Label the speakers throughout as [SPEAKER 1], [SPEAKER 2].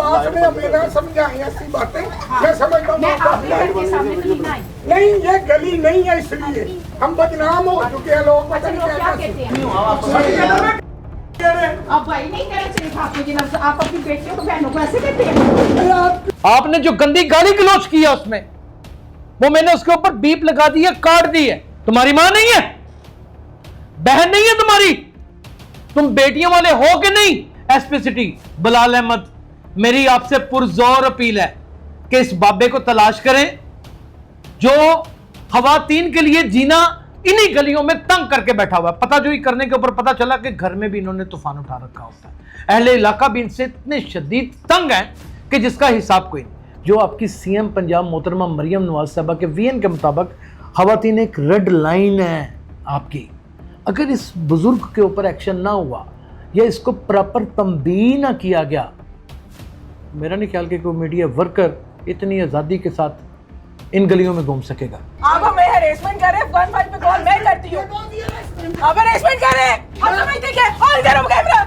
[SPEAKER 1] बात में मेरा समझाएं ऐसी बातें, मैं समझता हूँ। नहीं, ये गली नहीं है, इसलिए हम बदनाम हो चुके हैं, लोग पता नहीं क्या कहते हैं।
[SPEAKER 2] अब भाई नहीं कहना चाहिए था आपको जनाब, आप अपनी बेटियों को बहनों को ऐसे कहते हैं।
[SPEAKER 3] आपने जो गंदी गाली गलौज किया उसमें, वो मैंने उसके ऊपर बीप लगा दी है, काट दी है। तुम्हारी मां नहीं है, बहन नहीं है तुम्हारी, तुम बेटियों वाले हो कि नहीं? एसपी सिटी बिलाल अहमद, मेरी आपसे पुरजोर अपील है कि इस बाबे को तलाश करें जो खवातीन के लिए जीना इन्हीं गलियों में तंग करके बैठा हुआ है। पता जो ही करने के ऊपर पता चला कि घर में भी इन्होंने तूफान उठा रखा होता है। अहले इलाका भी इनसे इतने शदीद तंग है कि जिसका हिसाब कोई नहीं। जो आपकी सीएम पंजाब मोहतरमा मरियम नवाज साहबा के वीएन के मुताबिक खवातीन एक रेड लाइन है आपकी। अगर इस बुजुर्ग के ऊपर एक्शन ना हुआ या इसको प्रॉपर तंबीह ना किया गया, मेरा नहीं ख्याल कि कोई मीडिया वर्कर इतनी आज़ादी के साथ इन गलियों में घूम सकेगा।
[SPEAKER 2] आप हमें हरेसमेंट कर रहे हैं, 15 पे कॉल मैं करती हूँ। आप हरेसमेंट कर रहे हैं, आप समझते क्या? ऑन करो कैमरा,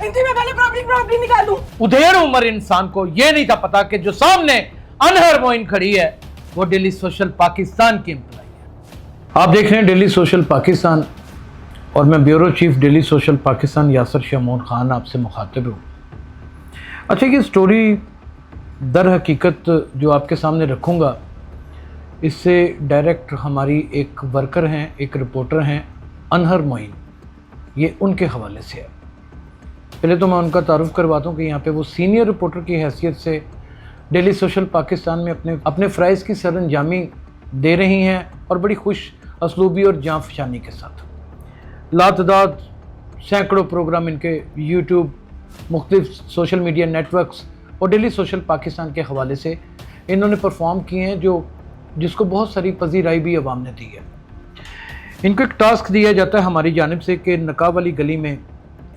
[SPEAKER 2] इनकी मैं पहले प्रॉपर्टी निकाल दूं।
[SPEAKER 3] उधेड़ उम्र इंसान को ये नहीं था पता कि जो सामने अनहर मोइन खड़ी है वो डेली सोशल पाकिस्तान की एम्प्लॉई है। आप देख रहे हैं डेली सोशल पाकिस्तान और मैं bureau chief daily social Pakistan Yasir Shamoon Khan आपसे मुखातिब हूँ। अच्छा, ये स्टोरी दर हकीकत जो आपके सामने रखूँगा, इससे डायरेक्ट हमारी एक वर्कर हैं, एक रिपोर्टर हैं अनहर मोइन, ये उनके हवाले से है। पहले तो मैं उनका तारुफ करवाता हूँ कि यहाँ पे वो सीनियर रिपोर्टर की हैसियत से डेली सोशल पाकिस्तान में अपने फ़राइज़ की सरअंजामी दे रही हैं और बड़ी खुश असलूबी और जाँ फशानी के साथ। लातदाद सैकड़ों प्रोग्राम इनके यूट्यूब, मुख्तलिफ सोशल मीडिया नेटवर्क्स और डेली सोशल पाकिस्तान के हवाले से इन्होंने परफॉर्म किए हैं, जिसको बहुत सारी पजीराई भी अवाम ने दी है। इनको एक टास्क दिया जाता है हमारी जानिब से कि नकाब वाली गली में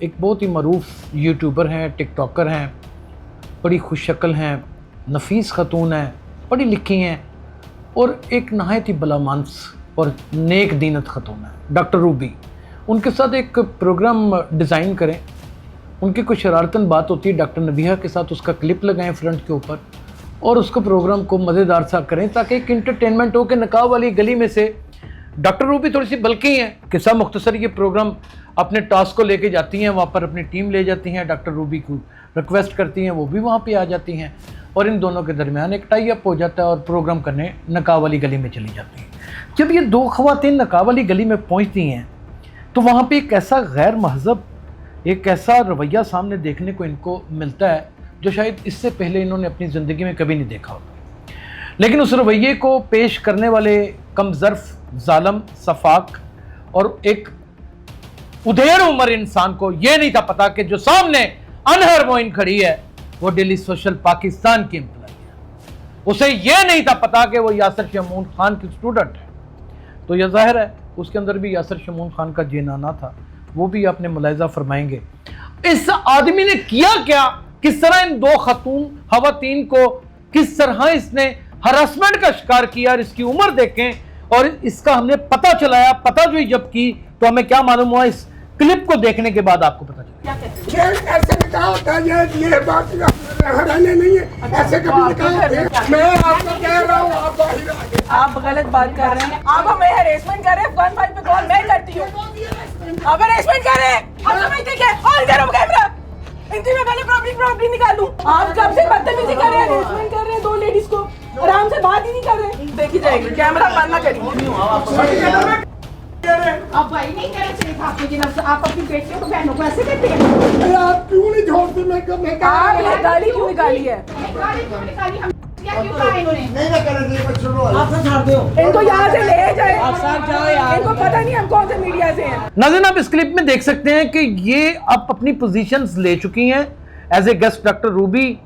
[SPEAKER 3] एक बहुत ही मरूफ यूट्यूबर हैं, टिकटॉकर हैं, बड़ी खुश शक्ल हैं, नफीस खतून हैं, पढ़ी लिखी हैं और एक नहायत ही बलामानस और नेक दीनत खतून है डॉक्टर रूबी। उनके साथ एक प्रोग्राम डिज़ाइन करें। उनकी कुछ शरारतन बात होती है डॉक्टर नबीहा के साथ, उसका क्लिप लगाएं फ्रंट के ऊपर और उसको प्रोग्राम को मज़ेदार सा करें ताकि एक इंटरटेनमेंट हो कि नकाब वाली गली में से डॉक्टर रूबी थोड़ी सी बल्कि हैं। किस्सा मुख्तसर ये प्रोग्राम अपने टास्क को लेके जाती हैं, वहाँ पर अपनी टीम ले जाती हैं, डॉक्टर रूबी को रिक्वेस्ट करती हैं, वो भी वहाँ पे आ जाती हैं और इन दोनों के दरमियान एक टाई अप हो जाता है और प्रोग्राम करने नकाब वाली गली में चली जाती हैं। जब ये दो ख़वातीन नकाब वाली गली में पहुँचती हैं तो वहाँ पर एक ऐसा गैर महज़ब, एक ऐसा रवैया सामने देखने को इनको मिलता है जो शायद इससे पहले इन्होंने अपनी ज़िंदगी में कभी नहीं देखा होता। लेकिन उस रवैये को पेश करने वाले कमज़र्फ़, ज़ालम, सफाक और एक उधेड़ उम्र इंसान को ये नहीं था पता कि जो सामने अनहर मोइन खड़ी है वो डेली सोशल पाकिस्तान की एम्प्लॉई है। उसे ये नहीं था पता कि वो यासर शमून खान की स्टूडेंट है। तो यह जाहिर है उसके अंदर भी यासर शमून खान का जीनाना था, वो भी आपने मुलाहिजा फरमाएंगे। इस आदमी ने किया क्या, किस तरह इन दो खवातीन को किस तरह इसने हरासमेंट का शिकार किया, और इसकी उम्र देखें और इसका हमने पता चलाया। पता जो जब की तो हमें क्या मालूम हुआ, इस क्लिप को देखने के बाद आपको पता चला।
[SPEAKER 1] ऐसे निकाह होता है, ये बात हराने नहीं है, ऐसे कभी निकाह होते हैं। मैं आपको कह रहा हूँ, आप बाहर आ गए।
[SPEAKER 2] आप गलत बात कर रहे हैं, आप हमें हरेसमेंट कर रहे हैं, 15 पे कॉल मैं करती हूँ। आप हरेसमेंट कर रहे हैं, आप समझते क्या? ऑन करो कैमरा, इनकी मैं पहले प्रॉपर्टी निकाल दूं। आप कब से बदतमीजी कर रहे हैं, हरेसमेंट कर रहे हैं दो लेडीज को, आराम से बात ही नहीं कर रहे। देखी जाएगी, कैमरा बंद ना करिए। अब भाई नहीं कहना चाहिए था आपको जनाब, आप अपनी बेटियों को बहनों को ऐसे कहते हैं।
[SPEAKER 1] आप क्यों नहीं छोड़ती? मैं
[SPEAKER 2] आप गाली क्यों निकाली है? इनको यहाँ से ले जाए, इनको पता नहीं हम कौन से मीडिया से हैं।
[SPEAKER 3] नाज़रीन, आप इस क्लिप में देख सकते हैं कि ये अब अपनी पोजीशंस ले चुकी हैं as a guest doctor Ruby,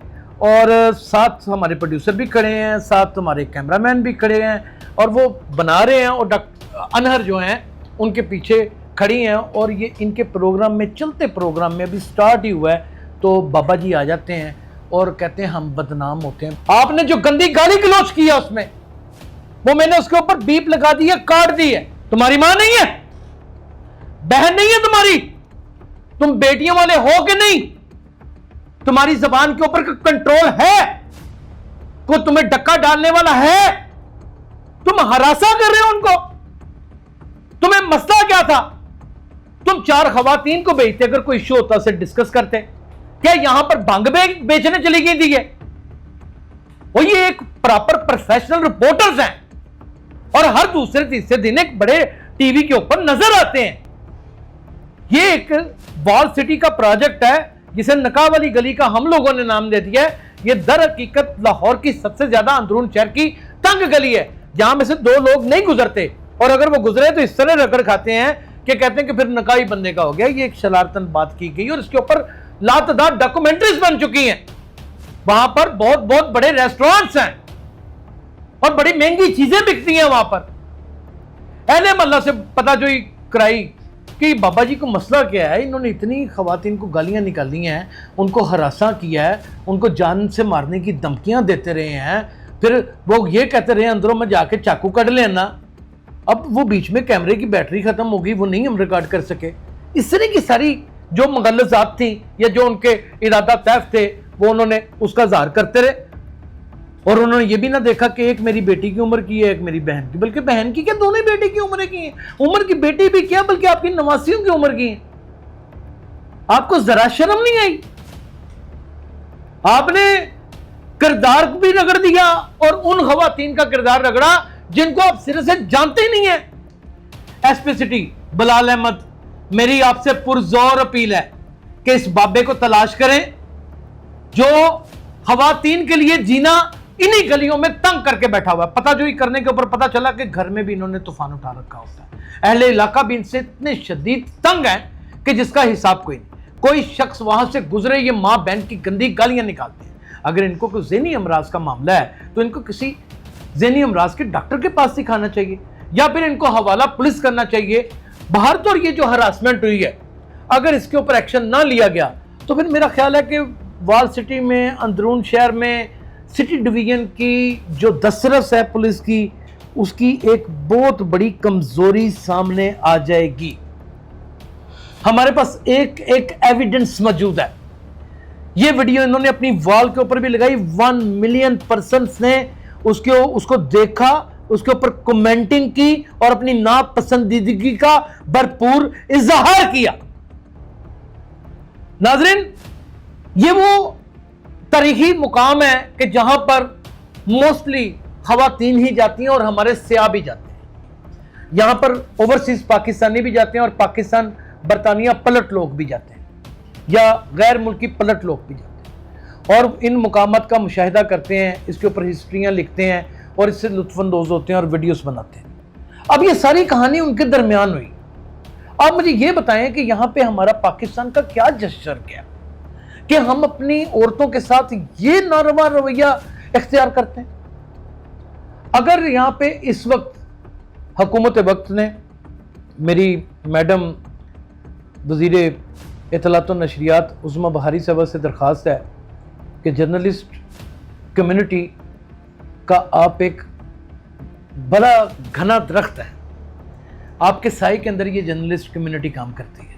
[SPEAKER 3] और साथ हमारे प्रोड्यूसर भी खड़े हैं, साथ हमारे कैमरामैन भी खड़े हैं और वो बना रहे हैं, और डॉक्टर अनहर जो हैं उनके पीछे खड़ी हैं। और ये इनके प्रोग्राम में, चलते प्रोग्राम में अभी स्टार्ट ही हुआ है, तो बाबा जी आ जाते हैं और कहते हैं हम बदनाम होते हैं। आपने जो गंदी गाली गलौज किया उसमें, वो मैंने उसके ऊपर बीप लगा दी है, काट दी है। तुम्हारी मां नहीं है, बहन नहीं है तुम्हारी, तुम बेटियों वाले हो कि नहीं? تمہاری زبان کے اوپر کنٹرول ہے؟ کوئی تمہیں ڈکا ڈالنے والا ہے؟ تم ہراساں کر رہے ہو ان کو؟ تمہیں مسئلہ کیا تھا؟ تم 4 خواتین کو بھیجتے، اگر کوئی ایشو ہوتا سے ڈسکس کرتے. کیا یہاں پر بھنگ بیچنے چلی گئی تھی یہ ایک پراپر پروفیشنل رپورٹرز ہیں اور ہر دوسرے تیسرے دن ایک بڑے ٹی وی کے اوپر نظر آتے ہیں. یہ ایک وال سٹی کا پروجیکٹ ہے جسے نقاب والی گلی کا ہم لوگوں نے نام دے دیا ہے. یہ در حقیقت لاہور کی سب سے زیادہ اندرون شہر کی تنگ گلی ہے جہاں میں سے 2 لوگ نہیں گزرتے، اور اگر وہ گزرے تو اس طرح رگڑ کھاتے ہیں کہ کہتے ہیں کہ پھر نقائی بندے کا ہو گیا. یہ ایک شرارتن بات کی گئی اور اس کے اوپر لاتعداد ڈاکومنٹریز بن چکی ہیں. وہاں پر بہت بہت بڑے ریسٹورانٹس ہیں اور بڑی مہنگی چیزیں بکتی ہیں وہاں پر. اہل محلہ سے پتہ جوئی کرائی کہ بابا جی کو مسئلہ کیا ہے، انہوں نے اتنی خواتین کو گالیاں نکالی ہیں، ان کو ہراساں کیا ہے، ان کو جان سے مارنے کی دھمکیاں دیتے رہے ہیں، پھر وہ یہ کہتے رہے اندروں میں جا کے چاقو کٹ لینا. اب وہ بیچ میں کیمرے کی بیٹری ختم ہو گئی، وہ نہیں ہم ریکارڈ کر سکے. اس طرح کی ساری جو مغلظات تھیں یا جو ان کے ارادہ طیف تھے وہ انہوں نے اس کا اظہار کرتے رہے. اور انہوں نے یہ بھی نہ دیکھا کہ ایک میری بیٹی کی عمر کی ہے، ایک میری بہن کی، بلکہ بہن کی کیا دونوں بیٹی کی عمریں کی ہیں. عمر کی بیٹی بھی کیا بلکہ آپ کی نواسیوں کی عمر کی ہیں. آپ کو ذرا شرم نہیں آئی؟ آپ نے کردار بھی رگڑ دیا اور ان خواتین کا کردار رگڑا جن کو آپ سرے سے جانتے ہی نہیں ہیں. ایس پی سٹی بلال احمد، میری آپ سے پرزور اپیل ہے کہ اس بابے کو تلاش کریں جو خواتین کے لیے جینا انہی گلیوں میں تنگ کر کے بیٹھا ہوا ہے. پتہ جوئی کرنے کے اوپر پتہ چلا کہ گھر میں بھی انہوں نے طوفان اٹھا رکھا ہوتا ہے. اہل علاقہ بھی ان سے اتنے شدید تنگ ہیں کہ جس کا حساب کوئی نہیں. کوئی شخص وہاں سے گزرے یہ ماں بہن کی گندی گالیاں نکالتے ہیں. اگر ان کو کوئی ذہنی امراض کا معاملہ ہے تو ان کو کسی ذہنی امراض کے ڈاکٹر کے پاس دکھانا چاہیے یا پھر ان کو حوالہ پولیس کرنا چاہیے. باہر تو یہ جو ہراسمنٹ ہوئی ہے اگر اس کے اوپر ایکشن نہ لیا گیا تو پھر میرا خیال ہے کہ وال سٹی میں اندرون شہر میں سٹی ڈویژن کی جو دسترس ہے پولیس کی، اس کی ایک بہت بڑی کمزوری سامنے آ جائے گی. ہمارے پاس ایک ایویڈنس موجود ہے. یہ ویڈیو انہوں نے اپنی وال کے اوپر بھی لگائی. 1 ملین پرسنز نے اس کو دیکھا، اس کے اوپر کومنٹنگ کی اور اپنی ناپسندیدگی کا بھرپور اظہار کیا. ناظرین، یہ وہ تاریخی مقام ہے کہ جہاں پر موسٹلی خواتین ہی جاتی ہیں اور ہمارے سیاح بھی جاتے ہیں. یہاں پر اوورسیز پاکستانی بھی جاتے ہیں اور پاکستان برطانیہ پلٹ لوگ بھی جاتے ہیں یا غیر ملکی پلٹ لوگ بھی جاتے ہیں اور ان مقامات کا مشاہدہ کرتے ہیں، اس کے اوپر ہسٹریاں لکھتے ہیں اور اس سے لطف اندوز ہوتے ہیں اور ویڈیوز بناتے ہیں. اب یہ ساری کہانی ان کے درمیان ہوئی. آپ مجھے یہ بتائیں کہ یہاں پہ ہمارا پاکستان کا کیا جسچر کیا کہ ہم اپنی عورتوں کے ساتھ یہ ناروا رویہ اختیار کرتے ہیں. اگر یہاں پہ اس وقت حکومت وقت نے، میری میڈم وزیر اطلاعات و نشریات عظمیٰ بہاری صاحبہ سے درخواست ہے کہ جرنلسٹ کمیونٹی کا آپ ایک بڑا گھنا درخت ہے، آپ کے سائے کے اندر یہ جرنلسٹ کمیونٹی کام کرتی ہے.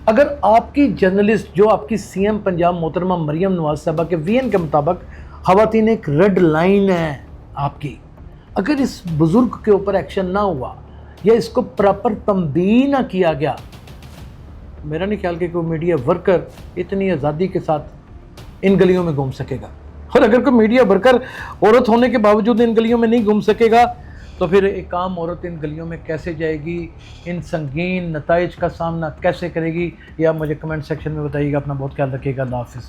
[SPEAKER 3] اگر آپ کی جرنلسٹ جو آپ کی سی ایم پنجاب محترمہ مریم نواز صاحبہ کے وی این کے مطابق خواتین ایک ریڈ لائن ہے آپ کی، اگر اس بزرگ کے اوپر ایکشن نہ ہوا یا اس کو پراپر تنبیہ نہ کیا گیا، میرا نہیں خیال کہ کوئی میڈیا ورکر اتنی آزادی کے ساتھ ان گلیوں میں گھوم سکے گا. اور اگر کوئی میڈیا ورکر عورت ہونے کے باوجود ان گلیوں میں نہیں گھوم سکے گا تو پھر ایک عام عورت ان گلیوں میں کیسے جائے گی، ان سنگین نتائج کا سامنا کیسے کرے گی؟ یہ آپ مجھے کمنٹ سیکشن میں بتائیے گا. اپنا بہت خیال رکھیے گا. اللہ حافظ.